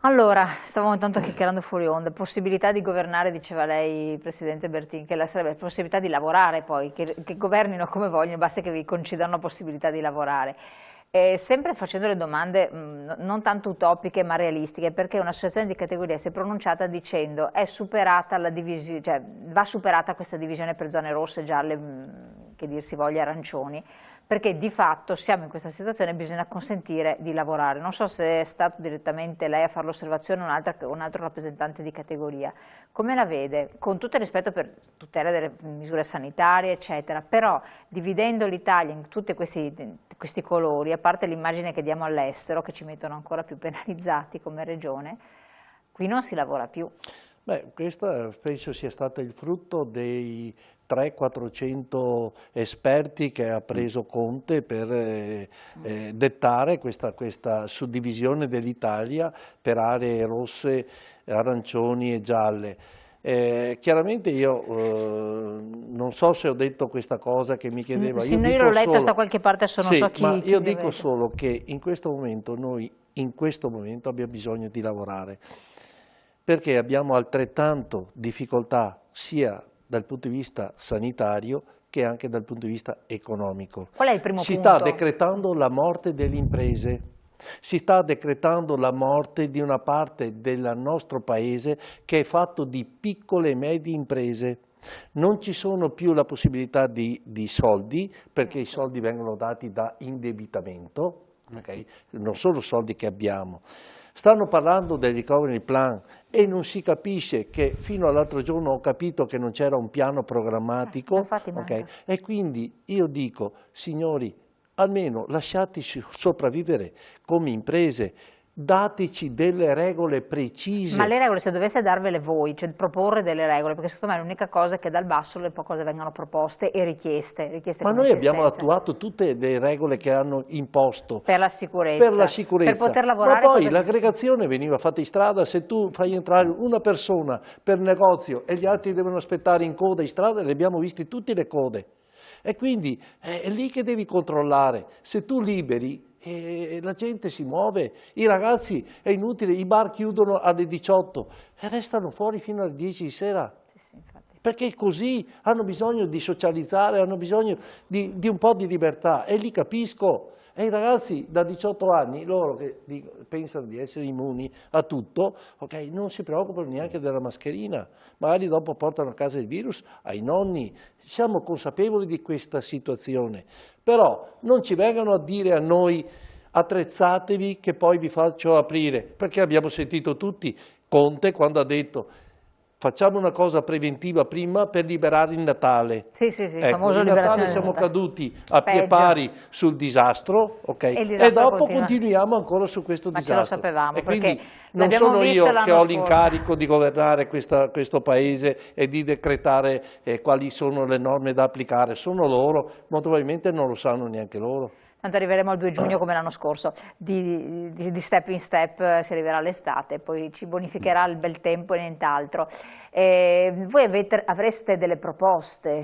Allora, stavamo intanto chiacchierando fuori onda, possibilità di governare, diceva lei, Presidente Bertin, che sarebbe possibilità di lavorare poi, che governino come vogliono, basta che vi concedano la possibilità di lavorare. Sempre facendo le domande non tanto utopiche ma realistiche, perché un'associazione di categoria si è pronunciata dicendo è superata la divisione, cioè va superata questa divisione per zone rosse, gialle, che dir si voglia, arancioni, perché di fatto siamo in questa situazione e bisogna consentire di lavorare. Non so se è stato direttamente lei a fare l'osservazione o un altro rappresentante di categoria. Come la vede? Con tutto il rispetto per tutela delle misure sanitarie, eccetera, però dividendo l'Italia in tutti questi colori, a parte l'immagine che diamo all'estero, che ci mettono ancora più penalizzati come regione, qui non si lavora più. Beh, questo penso sia stato il frutto dei 300-400 esperti che ha preso Conte per dettare questa suddivisione dell'Italia per aree rosse, arancioni e gialle. Chiaramente io non so se ho detto questa cosa che mi chiedeva. Sì, io l'ho letta da qualche parte, non so chi. Ma io dico solo che in questo momento noi abbiamo bisogno di lavorare, perché abbiamo altrettanto difficoltà sia dal punto di vista sanitario che anche dal punto di vista economico. Qual è il primo punto? Si sta decretando la morte delle imprese. Si sta decretando la morte di una parte del nostro paese che è fatto di piccole e medie imprese. Non ci sono più la possibilità di soldi, perché i soldi vengono dati da indebitamento, okay? Non sono soldi che abbiamo. Stanno parlando del recovery plan e non si capisce che fino all'altro giorno ho capito che non c'era un piano programmatico, okay? E quindi io dico, signori, almeno lasciateci sopravvivere come imprese, dateci delle regole precise. Ma le regole, se dovesse darvele voi, cioè proporre delle regole, perché secondo me l'unica cosa è che dal basso le cose vengano proposte e richieste Ma noi abbiamo attuato tutte le regole che hanno imposto. Per la sicurezza. Per la sicurezza. Per poter lavorare. Ma poi l'aggregazione veniva fatta in strada, se tu fai entrare una persona per negozio e gli altri devono aspettare in coda in strada, le abbiamo viste tutte le code. E quindi è lì che devi controllare. Se tu liberi, la gente si muove, i ragazzi è inutile, i bar chiudono alle 18 e restano fuori fino alle 10 di sera. Sì, perché così hanno bisogno di socializzare, hanno bisogno di un po' di libertà e li capisco. E i ragazzi da 18 anni, loro che pensano di essere immuni a tutto, okay, non si preoccupano neanche della mascherina, magari dopo portano a casa il virus ai nonni. Siamo consapevoli di questa situazione, però non ci vengano a dire a noi attrezzatevi che poi vi faccio aprire, perché abbiamo sentito tutti Conte quando ha detto facciamo una cosa preventiva prima per liberare il Natale. Sì, il famoso il Natale siamo caduti a pie pari sul disastro, okay? E dopo continuiamo ancora su questo disastro. Ma ce lo sapevamo, e quindi non sono io che ho l'incarico di governare questo paese e di decretare quali sono le norme da applicare, sono loro, ma probabilmente non lo sanno neanche loro. Tanto arriveremo al 2 giugno come l'anno scorso, di step in step si arriverà all'estate, poi ci bonificherà il bel tempo e nient'altro. Voi avreste delle proposte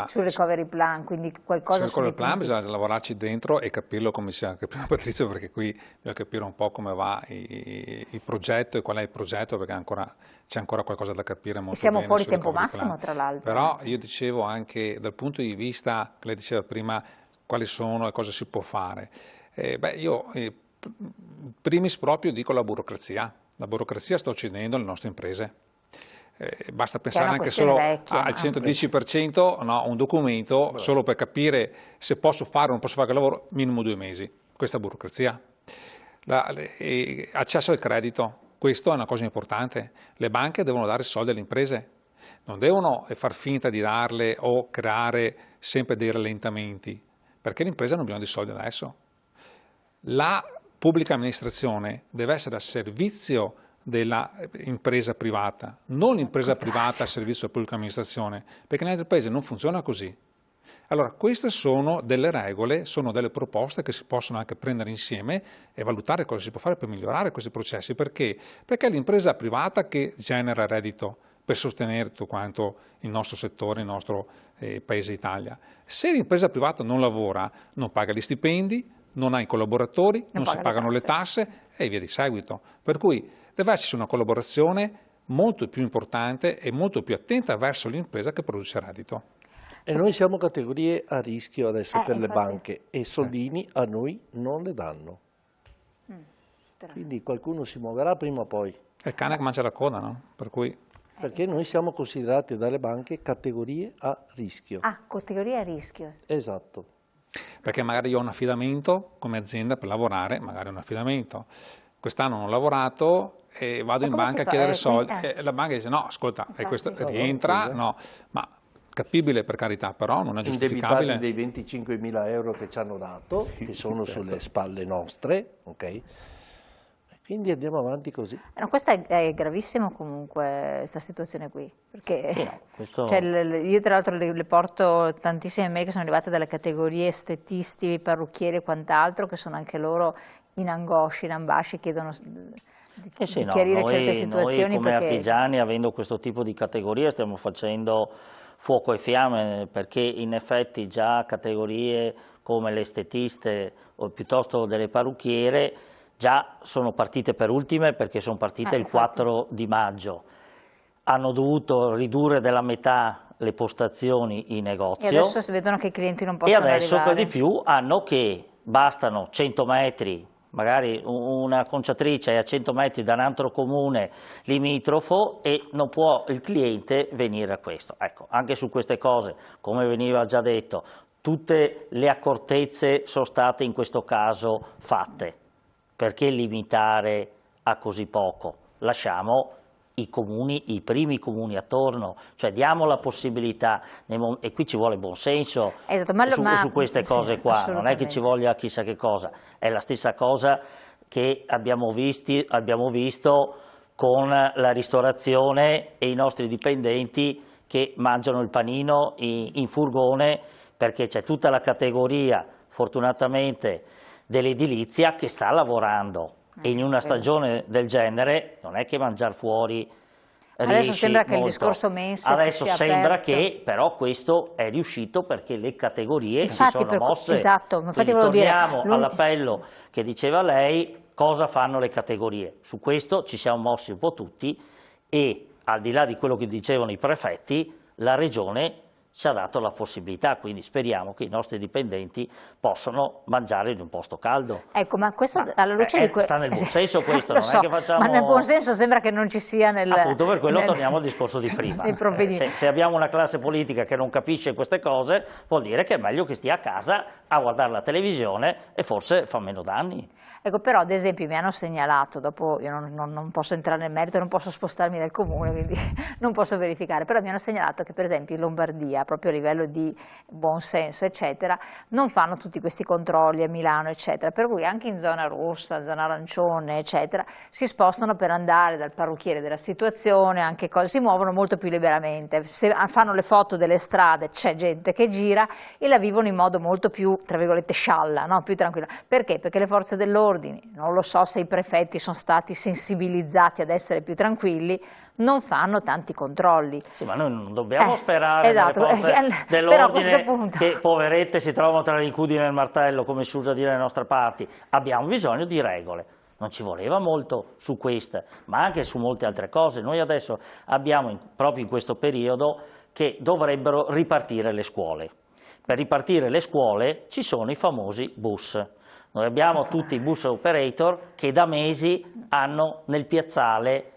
sul recovery plan, quindi qualcosa sul recovery plan bisogna lavorarci dentro e capirlo come diceva anche prima Patrizio, perché qui bisogna capire un po' come va il progetto e qual è il progetto, perché c'è ancora qualcosa da capire molto bene. Siamo fuori tempo massimo, tra l'altro. Però io dicevo anche dal punto di vista, che lei diceva prima, quali sono e cosa si può fare. Io primis proprio dico la burocrazia. La burocrazia sta uccidendo le nostre imprese. Basta pensare anche solo al 110%, no, un documento solo per capire se posso fare o non posso fare quel lavoro, minimo 2 mesi. Questa è burocrazia. Accesso al credito, questo è una cosa importante. Le banche devono dare soldi alle imprese. Non devono far finta di darle o creare sempre dei rallentamenti, perché le imprese hanno bisogno di soldi adesso. La pubblica amministrazione deve essere a servizio dell'impresa privata, non l'impresa privata a servizio della pubblica amministrazione, perché nel paese non funziona così. Allora, queste sono delle regole, sono delle proposte che si possono anche prendere insieme e valutare cosa si può fare per migliorare questi processi. Perché? Perché è l'impresa privata che genera reddito per sostenere tutto quanto il nostro settore, il nostro paese Italia. Se l'impresa privata non lavora, non paga gli stipendi, non hai collaboratori, non si paga le pagano le tasse e via di seguito. Per cui deve esserci una collaborazione molto più importante e molto più attenta verso l'impresa che produce reddito. E noi siamo categorie a rischio adesso per le infatti. banche e soldini a noi non le danno. Quindi qualcuno si muoverà prima o poi. È il cane che mangia la coda, no? Per cui... Perché noi siamo considerati dalle banche categorie a rischio. Ah, categoria a rischio. Esatto. Perché magari io ho un affidamento come azienda per lavorare, magari un affidamento. Quest'anno non ho lavorato e vado in banca a chiedere soldi. E la banca dice no, ascolta, e questo rientra, no. Ma capibile per carità, però non è giustificabile. Indebitati dei 25.000 euro che ci hanno dato, che sono sulle spalle nostre, ok? Quindi andiamo avanti così. No, questo è gravissimo comunque, questa situazione qui, perché Sì, no, questo... cioè, io tra l'altro le porto tantissime mail che sono arrivate dalle categorie estetisti, parrucchieri e quant'altro, che sono anche loro in angoscia, in ambasci, chiedono di chiarire certe situazioni. Noi come perché... artigiani, avendo questo tipo di categorie, stiamo facendo fuoco e fiamme, perché in effetti già categorie come le estetiste o piuttosto delle parrucchiere già sono partite per ultime, perché sono partite il 4 di maggio. Hanno dovuto ridurre della metà le postazioni in negozio. E adesso si vedono che i clienti non possono arrivare. E adesso per di più hanno che bastano 100 metri, magari una conciatrice è a 100 metri da un altro comune limitrofo e non può il cliente venire a questo. Ecco, anche su queste cose, come veniva già detto, tutte le accortezze sono state in questo caso fatte. Perché limitare a così poco? Lasciamo i comuni, i primi comuni attorno, cioè diamo la possibilità, e qui ci vuole buon senso su queste cose qua, non è che ci voglia chissà che cosa, è la stessa cosa che abbiamo visto con la ristorazione e i nostri dipendenti che mangiano il panino in furgone, perché c'è tutta la categoria, fortunatamente, dell'edilizia che sta lavorando e in una stagione del genere non è che mangiare fuori adesso sembra che molto. Il discorso mense adesso sia sembra aperto. Che però questo è riuscito perché le categorie infatti, si sono mosse. Esatto, infatti torniamo all'appello che diceva lei, cosa fanno le categorie. Su questo ci siamo mossi un po' tutti e al di là di quello che dicevano i prefetti, la Regione ci ha dato la possibilità, quindi speriamo che i nostri dipendenti possano mangiare in un posto caldo. Ecco, ma questo alla luce di sta nel buon senso questo, non è che facciamo... Ma nel buon senso sembra che non ci sia nel... Appunto, per quello torniamo al discorso di prima. Se abbiamo una classe politica che non capisce queste cose, vuol dire che è meglio che stia a casa a guardare la televisione e forse fa meno danni. Ecco, però ad esempio mi hanno segnalato, dopo io non posso entrare nel merito, non posso spostarmi dal comune, quindi non posso verificare, però mi hanno segnalato che per esempio in Lombardia, proprio a livello di buon senso, eccetera, non fanno tutti questi controlli a Milano, eccetera, per cui anche in zona rossa, zona arancione, eccetera, si spostano per andare dal parrucchiere della situazione, anche cose, si muovono molto più liberamente, se fanno le foto delle strade c'è gente che gira e la vivono in modo molto più, tra virgolette, scialla, no? Più tranquilla. Perché? Perché le forze dell'ordine, non lo so se i prefetti sono stati sensibilizzati ad essere più tranquilli, non fanno tanti controlli. Sì, ma noi non dobbiamo sperare esatto, nelle forze dell'ordine che poverette si trovano tra l'incudine e il martello, come si usa dire dalle nostre parti. Abbiamo bisogno di regole. Non ci voleva molto su queste, ma anche su molte altre cose. Noi adesso abbiamo, proprio in questo periodo, che dovrebbero ripartire le scuole. Per ripartire le scuole ci sono i famosi bus. Noi abbiamo tutti i bus operator che da mesi hanno nel piazzale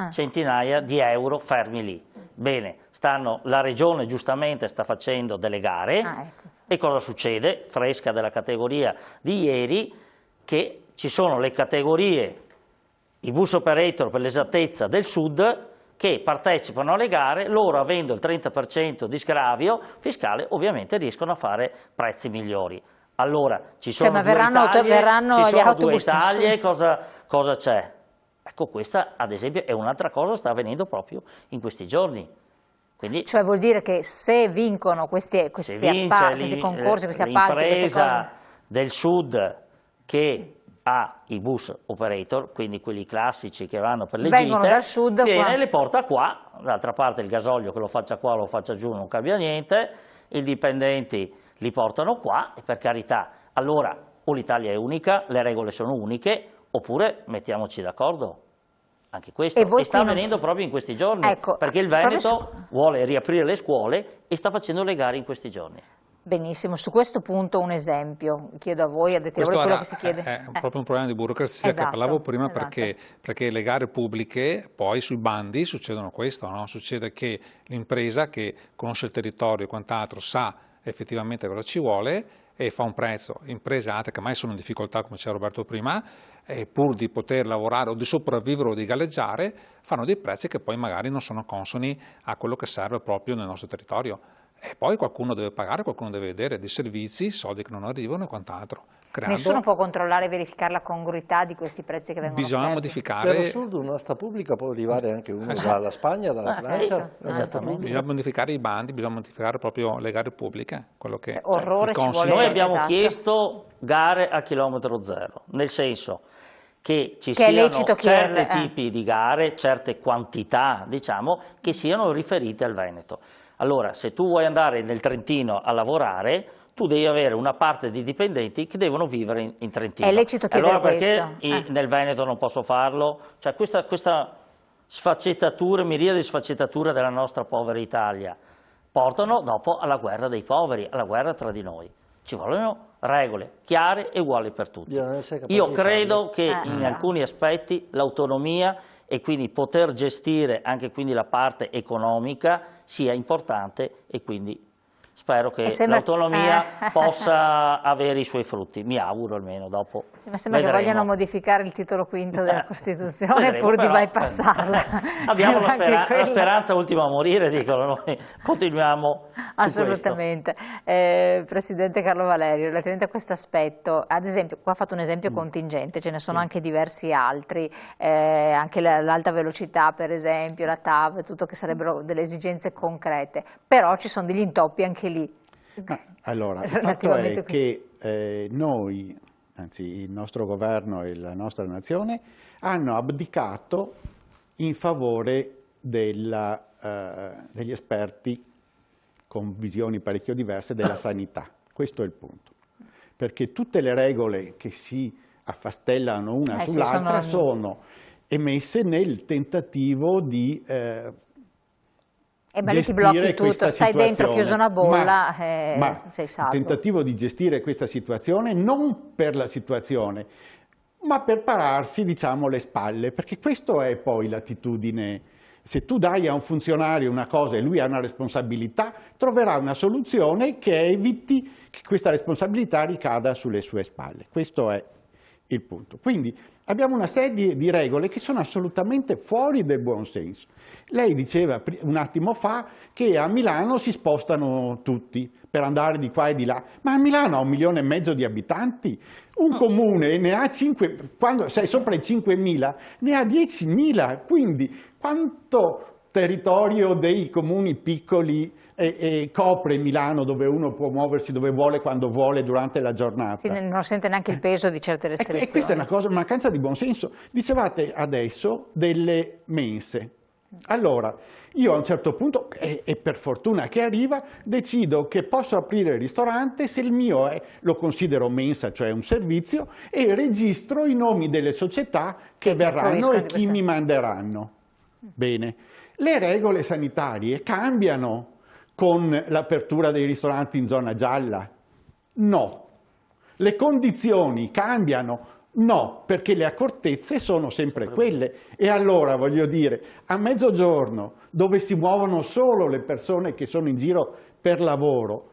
centinaia di euro fermi lì. Bene, la Regione giustamente sta facendo delle gare e cosa succede? Fresca della categoria di ieri, che ci sono le categorie, i bus operator per l'esattezza del sud, che partecipano alle gare, loro avendo il 30% di sgravio fiscale ovviamente riescono a fare prezzi migliori. Allora, ci sono due Italie, cosa c'è? Ecco, questa ad esempio è un'altra cosa, sta avvenendo proprio in questi giorni. Quindi, cioè vuol dire che se vincono questi concorsi, questi appalti, l'impresa del sud che ha i bus operator, quindi quelli classici che vanno per le gite, dal sud, viene e le porta qua, d'altra parte il gasolio che lo faccia qua o lo faccia giù non cambia niente, i dipendenti li portano qua e per carità, allora o l'Italia è unica, le regole sono uniche, oppure mettiamoci d'accordo. Anche questo e sta avvenendo proprio in questi giorni, ecco, perché il Veneto vuole riaprire le scuole e sta facendo le gare in questi giorni. Benissimo, su questo punto un esempio, chiedo a voi, addetti ai lavori, quello che si chiede. È proprio un problema di burocrazia, esatto, che parlavo prima, esatto. perché le gare pubbliche, poi sui bandi succedono questo, no? Succede che l'impresa che conosce il territorio e quant'altro sa effettivamente cosa ci vuole e fa un prezzo. Imprese altre che mai sono in difficoltà, come diceva Roberto prima, pur di poter lavorare o di sopravvivere o di galleggiare, fanno dei prezzi che poi magari non sono consoni a quello che serve proprio nel nostro territorio. E poi qualcuno deve pagare, qualcuno deve vedere dei servizi, soldi che non arrivano e quant'altro. Nessuno può controllare e verificare la congruità di questi prezzi che vengono Bisogna offerti. modificare. Per assurdo un'asta pubblica può arrivare anche uno dalla Spagna, dalla Francia. Esattamente. Bisogna modificare i bandi, bisogna modificare proprio le gare pubbliche. Quello che, orrore il ci vuole. Noi abbiamo esatto. chiesto gare a chilometro zero, nel senso che ci Che è siano lecito certi chiederle, tipi di gare, certe quantità, diciamo, che siano riferite al Veneto. Allora, se tu vuoi andare nel Trentino a lavorare, tu devi avere una parte di dipendenti che devono vivere in Trentino. È lecito chiedere allora perché questo. nel Veneto non posso farlo? Cioè questa sfaccettatura, miriade di sfaccettature della nostra povera Italia portano dopo alla guerra dei poveri, alla guerra tra di noi. Ci vogliono regole chiare e uguali per tutti. Io credo che in alcuni aspetti l'autonomia e quindi poter gestire anche quindi la parte economica sia importante e quindi spero che l'autonomia possa avere i suoi frutti, mi auguro almeno, dopo Mi sembra che vogliano modificare il titolo quinto della Costituzione pur di bypassarla. Abbiamo la speranza ultima a morire, dicono noi, continuiamo assolutamente. Presidente Carlo Valerio, relativamente a questo aspetto, ad esempio, qua ha fatto un esempio contingente, ce ne sono anche diversi altri, anche l'alta velocità per esempio, la TAV, tutto che sarebbero delle esigenze concrete, però ci sono degli intoppi anche lì. Allora, il fatto è che noi, anzi il nostro governo e la nostra nazione, hanno abdicato in favore degli esperti con visioni parecchio diverse della sanità. Questo è il punto. Perché tutte le regole che si affastellano una sull'altra sono emesse nel tentativo di ma lì ti blocchi tutto, stai dentro chiuso una bolla, sei salvo. Il tentativo di gestire questa situazione non per la situazione, ma per pararsi, diciamo, le spalle, perché questo è poi l'attitudine. Se tu dai a un funzionario una cosa e lui ha una responsabilità, troverà una soluzione che eviti che questa responsabilità ricada sulle sue spalle. Questo è il punto. Quindi abbiamo una serie di regole che sono assolutamente fuori del buon senso. Lei diceva un attimo fa che a Milano si spostano tutti per andare di qua e di là, ma a Milano ha 1,5 milioni di abitanti, un comune ne ha 5, quando sei sopra i 5.000 ne ha 10.000, quindi quanto territorio dei comuni piccoli copre Milano, dove uno può muoversi dove vuole, quando vuole, durante la giornata. Sì, non sente neanche il peso di certe restrizioni. E questa è una cosa, mancanza di buonsenso. Dicevate adesso delle mense. Allora, io a un certo punto, e per fortuna che arriva, decido che posso aprire il ristorante se il mio lo considero mensa, cioè un servizio, e registro i nomi delle società che verranno e chi mi manderanno. Bene. Le regole sanitarie cambiano con l'apertura dei ristoranti in zona gialla? No. Le condizioni cambiano? No, perché le accortezze sono sempre quelle. E allora, voglio dire, a mezzogiorno, dove si muovono solo le persone che sono in giro per lavoro,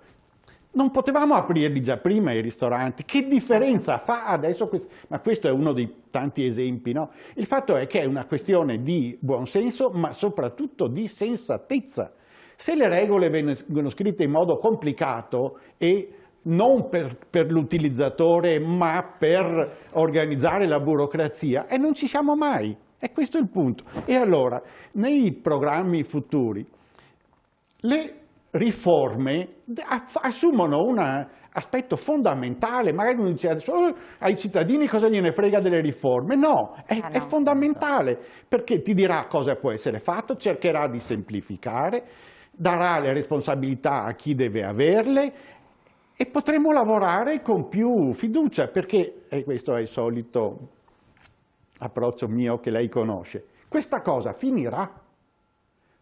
non potevamo aprirli già prima i ristoranti? Che differenza fa adesso? Ma questo è uno dei tanti esempi, no? Il fatto è che è una questione di buonsenso, ma soprattutto di sensatezza. Se le regole vengono scritte in modo complicato e non per l'utilizzatore, ma per organizzare la burocrazia, e non ci siamo mai. E questo è il punto. E allora, nei programmi futuri, le riforme assumono un aspetto fondamentale. Magari uno dice adesso, ai cittadini cosa gliene frega delle riforme? No, è fondamentale, perché ti dirà cosa può essere fatto, cercherà di semplificare, darà le responsabilità a chi deve averle e potremo lavorare con più fiducia, perché, e questo è il solito approccio mio che lei conosce, questa cosa finirà.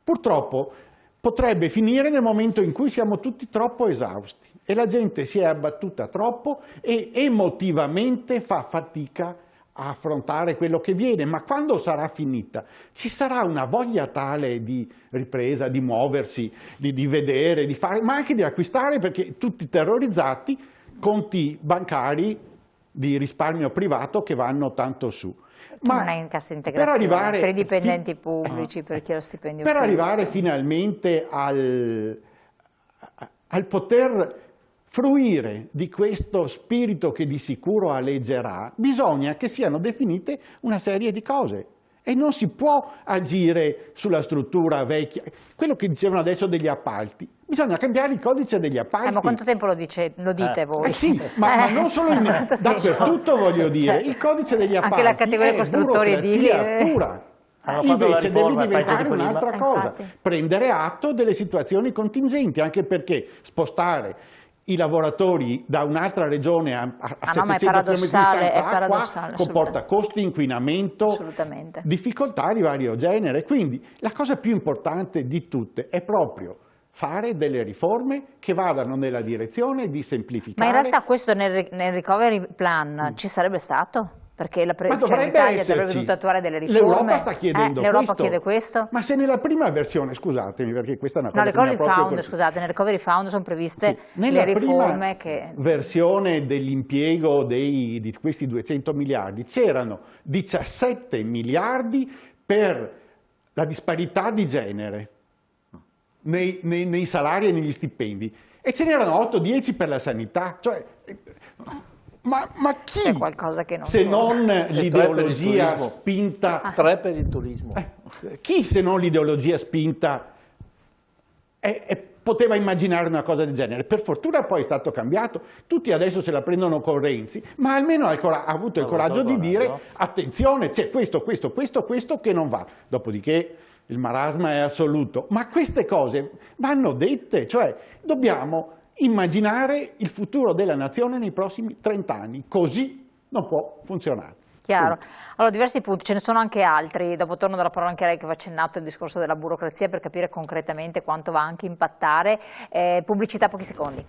Purtroppo potrebbe finire nel momento in cui siamo tutti troppo esausti e la gente si è abbattuta troppo e emotivamente fa fatica a affrontare quello che viene, ma quando sarà finita ci sarà una voglia tale di ripresa, di muoversi, di vedere, di fare, ma anche di acquistare, perché tutti terrorizzati, conti bancari di risparmio privato che vanno tanto su. Ma non è in cassa integrazione per i dipendenti pubblici, per chi ha lo stipendio per fisso. Arrivare finalmente al poter fruire di questo spirito che di sicuro alleggerà, bisogna che siano definite una serie di cose e non si può agire sulla struttura vecchia. Quello che dicevano adesso degli appalti, bisogna cambiare il codice degli appalti. Ma quanto tempo lo dite voi? Sì, ma non solo dappertutto, voglio dire, il codice degli appalti anche la categoria costruttori edili pura. Hanno Invece fatto la riforma, devi diventare un'altra cosa, Infatti. prendere atto delle situazioni contingenti, anche perché spostare i lavoratori da un'altra regione a no, ma 700 è km di distanza a qua comporta costi, inquinamento, difficoltà di vario genere. Quindi la cosa più importante di tutte è proprio fare delle riforme che vadano nella direzione di semplificare. Ma in realtà questo nel recovery plan ci sarebbe stato? Perché dovrebbe l'Italia esserci. dovrebbe dovuto attuare delle riforme. L'Europa sta chiedendo l'Europa chiede questo? Ma se nella prima versione, scusatemi, perché questa è una cosa No, che mi ha proprio nel recovery fund sono previste nella le riforme prima versione dell'impiego di questi 200 miliardi c'erano 17 miliardi per la disparità di genere nei salari e negli stipendi e ce n'erano 8-10 per la sanità. Cioè, ma chi, c'è qualcosa che non se torna. non l'ideologia spinta... 3 per il turismo. Chi se non l'ideologia spinta poteva immaginare una cosa del genere? Per fortuna poi è stato cambiato, tutti adesso se la prendono con Renzi, ma almeno ha avuto il coraggio di dire attenzione, c'è questo che non va. Dopodiché il marasma è assoluto, ma queste cose vanno dette, cioè dobbiamo immaginare il futuro della nazione nei prossimi 30 anni, così non può funzionare. Chiaro. Allora, diversi punti, ce ne sono anche altri, dopo torno dalla parola anche a lei che aveva accennato il discorso della burocrazia per capire concretamente quanto va anche impattare. Pubblicità, pochi secondi.